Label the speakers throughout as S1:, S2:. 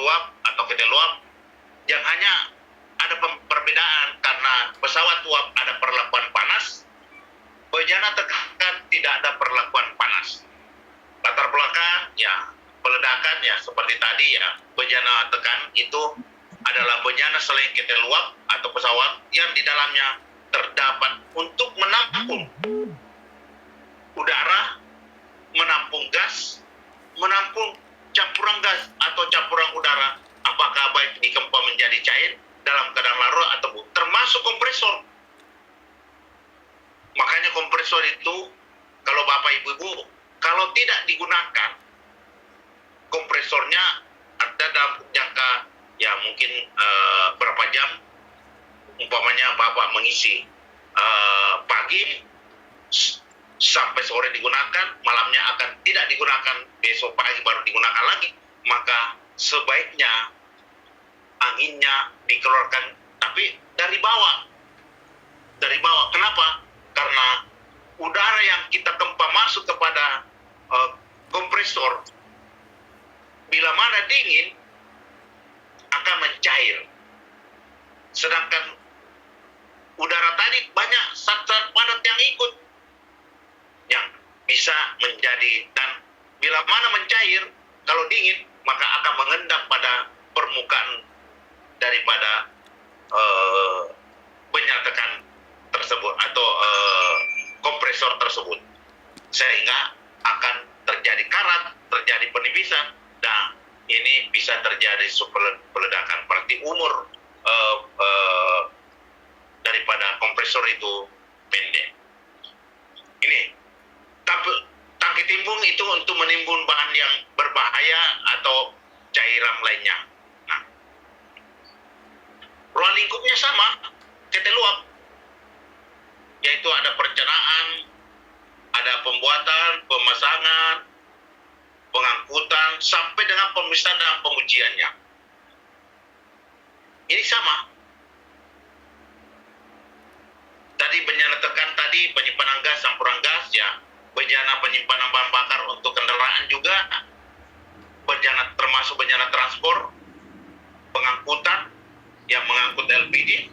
S1: uap atau ketel uap yang hanya ada perbedaan karena pesawat uap ada perlakuan panas, bejana tekan tidak ada perlakuan panas. Latar belakang ya peledakan ya seperti tadi ya, bejana tekan itu adalah bejana selain ketel uap atau pesawat yang di dalamnya terdapat untuk menampung udara, menampung gas, menampung campuran gas atau campuran udara, apakah baik dikempa menjadi cair dalam keadaan larut atau termasuk kompresor. Makanya kompresor itu kalau Bapak Ibu kalau tidak digunakan kompresornya ada dalam jangka ya mungkin berapa jam, umpamanya Bapak mengisi pagi sampai sore digunakan, malamnya akan tidak digunakan, besok pagi baru digunakan lagi, maka sebaiknya anginnya dikeluarkan tapi dari bawah. Kenapa? Karena udara yang kita kempa masuk kepada kompresor bila mana dingin akan mencair, sedangkan udara tadi banyak zat-zat padat yang ikut yang bisa menjadi, dan bila mana mencair kalau dingin maka akan mengendap pada permukaan daripada bejana tekan tersebut atau kompresor tersebut, sehingga akan terjadi karat, terjadi penipisan. Nah, ini bisa terjadi peledakan. Berarti umur daripada kompresor itu pendek. Ini tangki timbun itu untuk menimbun bahan yang berbahaya atau cairan lainnya. Nah, ruang lingkupnya sama, ketel uap, yaitu ada perencanaan, ada pembuatan, pemasangan, pengangkutan, sampai dengan pemeriksaan dan pengujiannya. Ini sama. Tadi bejana tekan tadi, penyimpanan gas, campuran gas, ya, bejana penyimpanan bahan bakar untuk kendaraan juga, bejana termasuk bejana transport, pengangkutan yang mengangkut LPG,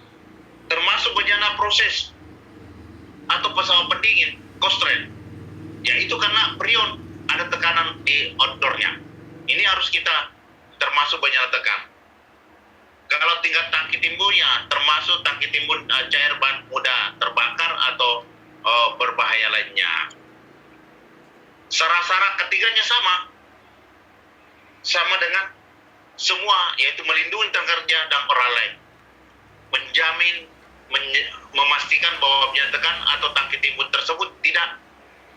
S1: termasuk bejana proses atau pesawat pendingin, kostren. Ya itu karena freon ada tekanan di outdoornya. Ini harus kita termasuk bejana tekan. Kalau tingkat tangki timbunnya termasuk tangki timbun cair bahan mudah terbakar atau berbahaya lainnya. Syarat-syarat ketiganya sama dengan semua, yaitu melindungi tenaga kerja dan orang lain, menjamin memastikan bahwa bejana tekan atau tangki timbun tersebut tidak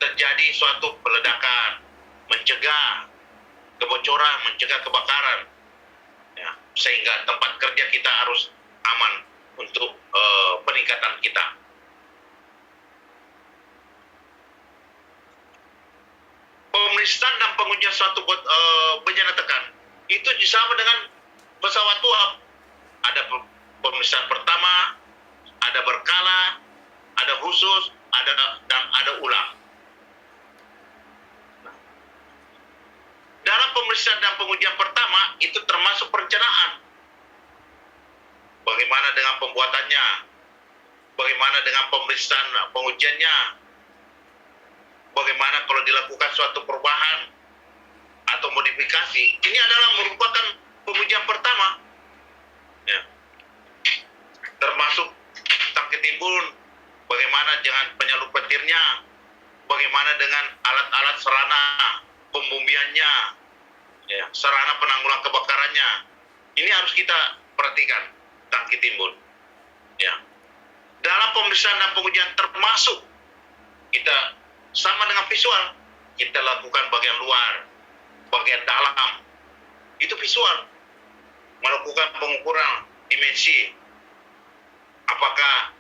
S1: terjadi suatu peledakan, mencegah kebocoran, mencegah kebakaran, ya, sehingga tempat kerja kita harus aman untuk peningkatan kita. Pemeriksaan dan pengujian suatu bejana tekan itu sama dengan pesawat uap. Ada pemeriksaan pertama, ada berkala, ada khusus, dan ada ulang. Dalam pemeriksaan dan pengujian pertama itu termasuk perencanaan. Bagaimana dengan pembuatannya? Bagaimana dengan pemeriksaan pengujiannya? Bagaimana kalau dilakukan suatu perubahan atau modifikasi? Ini adalah merupakan pengujian pertama. Ya. Termasuk tangki timbun, bagaimana dengan penyalup petirnya, bagaimana dengan alat-alat sarana pembumbiannya, ya, sarana penanggulangan kebakarannya. Ini harus kita perhatikan, tangki timbun. Ya. Dalam pemeriksaan dan pengujian termasuk kita sama dengan visual, kita lakukan bagian luar, bagian dalam, itu visual, melakukan pengukuran dimensi, apakah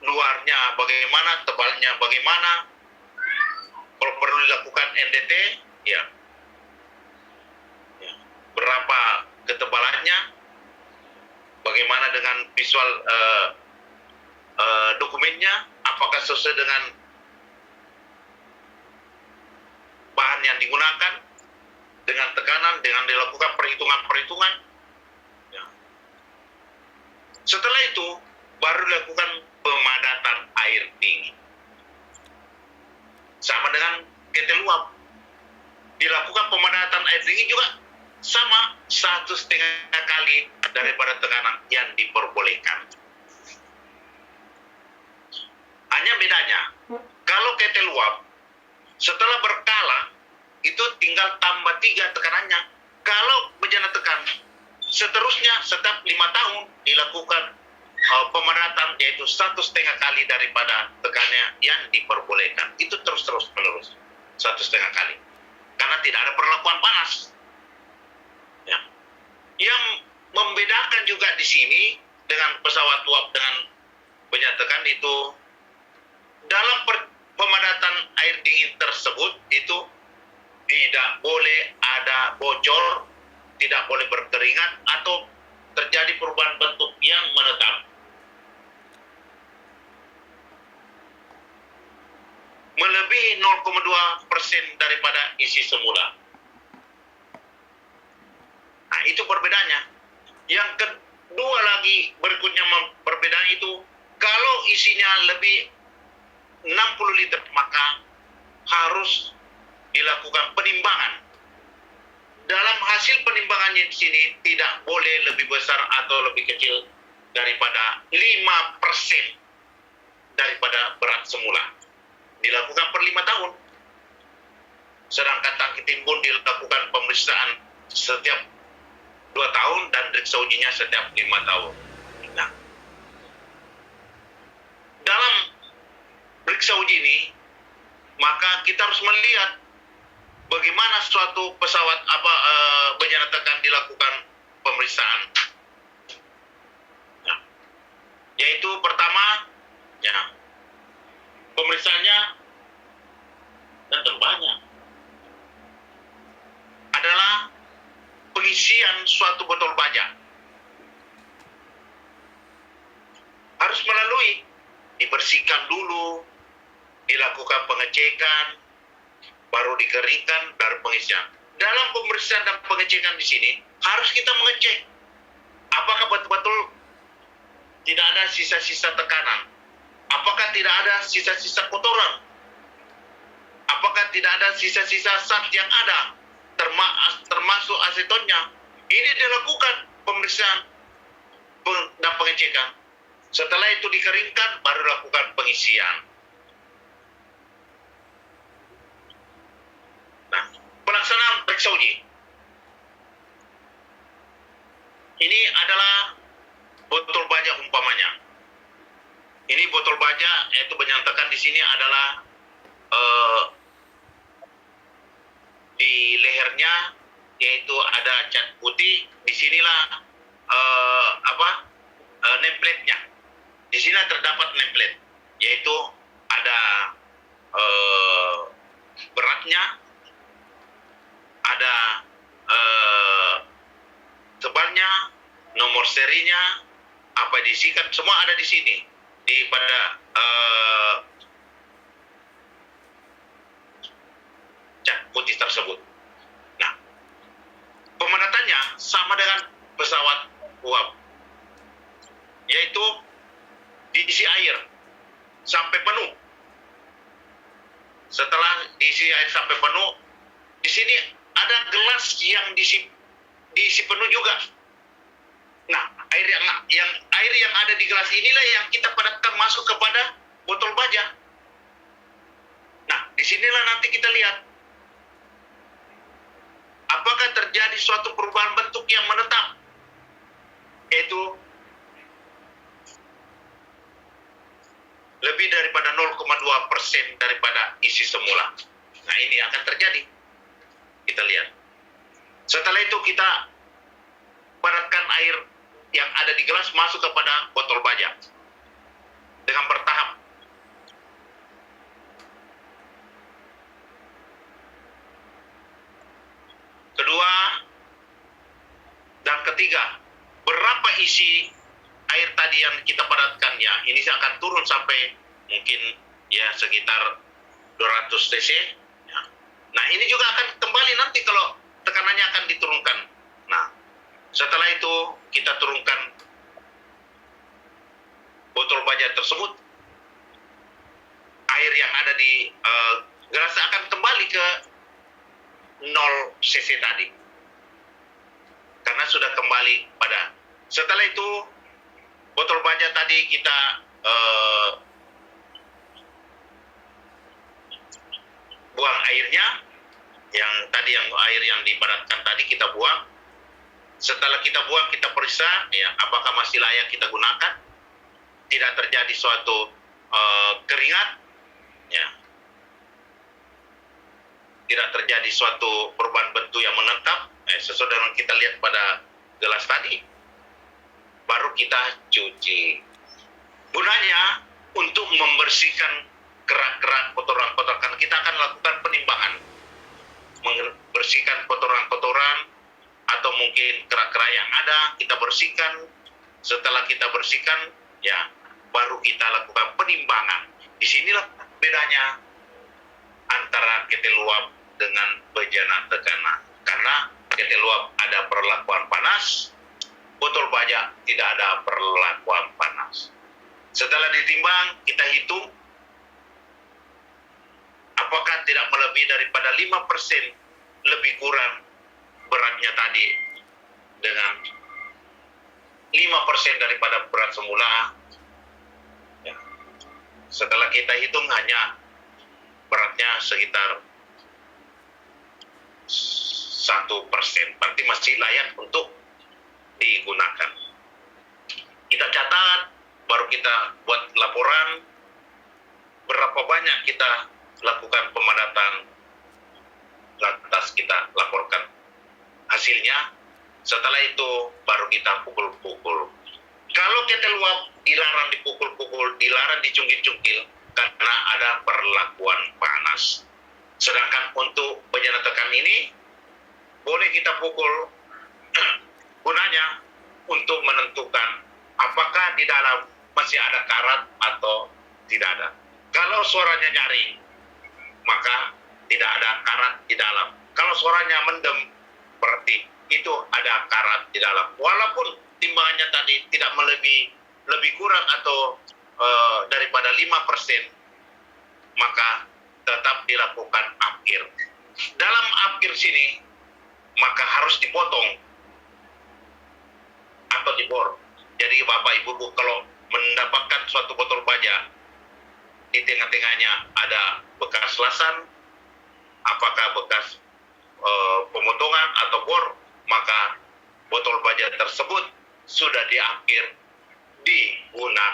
S1: luarnya bagaimana, tebalnya bagaimana, kalau perlu dilakukan NDT, ya, berapa ketebalannya, bagaimana dengan visual dokumennya, apakah sesuai dengan bahan yang digunakan, dengan tekanan, dengan dilakukan perhitungan-perhitungan, Setelah itu baru dilakukan pemadatan air dingin. Sama dengan ketel uap. Dilakukan pemadatan air dingin juga sama 1,5 kali daripada tekanan yang diperbolehkan. Hanya bedanya, kalau ketel uap setelah berkala itu tinggal tambah 3 tekanannya. Kalau bejana tekan seterusnya setiap 5 tahun dilakukan pemadatan, yaitu 1,5 kali daripada tekanannya yang diperbolehkan. Itu terus menerus 1,5 kali, karena tidak ada perlakuan panas. Ya. Yang membedakan juga di sini dengan pesawat uap dengan bejana tekan itu, dalam pemadatan air dingin tersebut itu tidak boleh ada bocor, tidak boleh berkeringat atau terjadi perubahan bentuk yang menetap. Melebihi 0,2% daripada isi semula. Nah, itu perbedaannya. Yang kedua lagi berikutnya perbedaan itu, kalau isinya lebih 60 liter maka harus dilakukan penimbangan. Dalam hasil penimbangannya di sini tidak boleh lebih besar atau lebih kecil daripada 5% daripada berat semula. Dilakukan per 5 tahun. Sedangkan tangki timbun dilakukan pemeriksaan setiap 2 tahun dan periksa ujinya setiap 5 tahun. Nah, dalam periksa uji ini, maka kita harus melihat bagaimana suatu pesawat bejana tekan dilakukan pemeriksaan. Nah, yaitu pertama, ya, pemeriksaannya dan terbanyak adalah pengisian suatu botol baja. Harus melalui dibersihkan dulu, dilakukan pengecekan, baru dikeringkan dari pengisian. Dalam pemeriksaan dan pengecekan di sini harus kita mengecek apakah betul-betul tidak ada sisa-sisa tekanan, apakah tidak ada sisa-sisa kotoran, apakah tidak ada sisa-sisa zat yang ada, termasuk asetonnya. Ini dilakukan pemeriksaan dan pengecekan. Setelah itu dikeringkan, baru lakukan pengisian. Nah, pelaksanaan periksa uji. Ini adalah botol baja umpamanya. Ini botol baja, yaitu menyatakan di sini adalah di lehernya, yaitu ada cat putih. Disinilah nameplate-nya. Di sini terdapat nameplate, yaitu ada beratnya, ada tebalnya, nomor serinya, apa diisikan, semua ada di sini di pada cat putih tersebut. Nah, pemadatannya sama dengan pesawat uap, yaitu diisi air sampai penuh. Setelah diisi air sampai penuh, di sini ada gelas yang diisi penuh juga. Nah, air yang ada di gelas inilah yang kita padatkan masuk kepada botol baja. Nah, disinilah nanti kita lihat apakah terjadi suatu perubahan bentuk yang menetap, yaitu lebih daripada 0,2% daripada isi semula. Nah, ini akan terjadi. Kita lihat. Setelah itu kita padatkan air yang ada di gelas masuk kepada botol baja dengan bertahap. Kedua dan ketiga, berapa isi air tadi yang kita padatkannya? Ini akan turun sampai mungkin ya sekitar 200 cc. Ya. Nah, ini juga akan kembali nanti kalau tekanannya akan diturunkan. Nah, setelah itu kita turunkan baja tersebut, air yang ada di gelas akan kembali ke 0 cc tadi, karena sudah kembali pada. Setelah itu botol baja tadi kita buang airnya, yang tadi yang air yang diibaratkan tadi kita buang. Setelah kita buang, kita periksa ya apakah masih layak kita gunakan, tidak terjadi suatu keringat, ya, tidak terjadi suatu perubahan bentuk yang menetap sesuai dengan kita lihat pada gelas tadi, baru kita cuci. Gunanya untuk membersihkan kerak-kerak, kotoran-kotoran. Kita akan lakukan penimbangan, membersihkan kotoran-kotoran atau mungkin kerak-kerak yang ada, kita bersihkan. Setelah kita bersihkan, ya, baru kita lakukan penimbangan. Disinilah bedanya antara ketel uap dengan bejana tekana. Karena ketel uap ada perlakuan panas, botol baja tidak ada perlakuan panas. Setelah ditimbang, kita hitung apakah tidak melebihi daripada 5% lebih kurang beratnya tadi dengan 5% daripada berat semula. Ya. Setelah kita hitung hanya beratnya sekitar 1%, berarti masih layak untuk digunakan. Kita catat, baru kita buat laporan berapa banyak kita lakukan pemadatan, lantas kita laporkan hasilnya. Setelah itu baru kita pukul-pukul. Kalau ketel uap dilarang dipukul-pukul, dilarang dicungkil-cungkil karena ada perlakuan panas. Sedangkan untuk bejana tekan ini boleh kita pukul, gunanya untuk menentukan apakah di dalam masih ada karat atau tidak ada. Kalau suaranya nyaring, maka tidak ada karat di dalam. Kalau suaranya mendem, berarti itu ada karat di dalam. Walaupun timbangannya tadi tidak lebih kurang atau daripada 5%, maka tetap dilakukan apkir. Dalam apkir sini, maka harus dipotong atau dibor. Jadi Bapak Ibu kalau mendapatkan suatu botol baja, di tengah-tengahnya ada bekas lasan, apakah bekas pemotongan atau bor, maka botol baja tersebut sudah diapkir digunakan.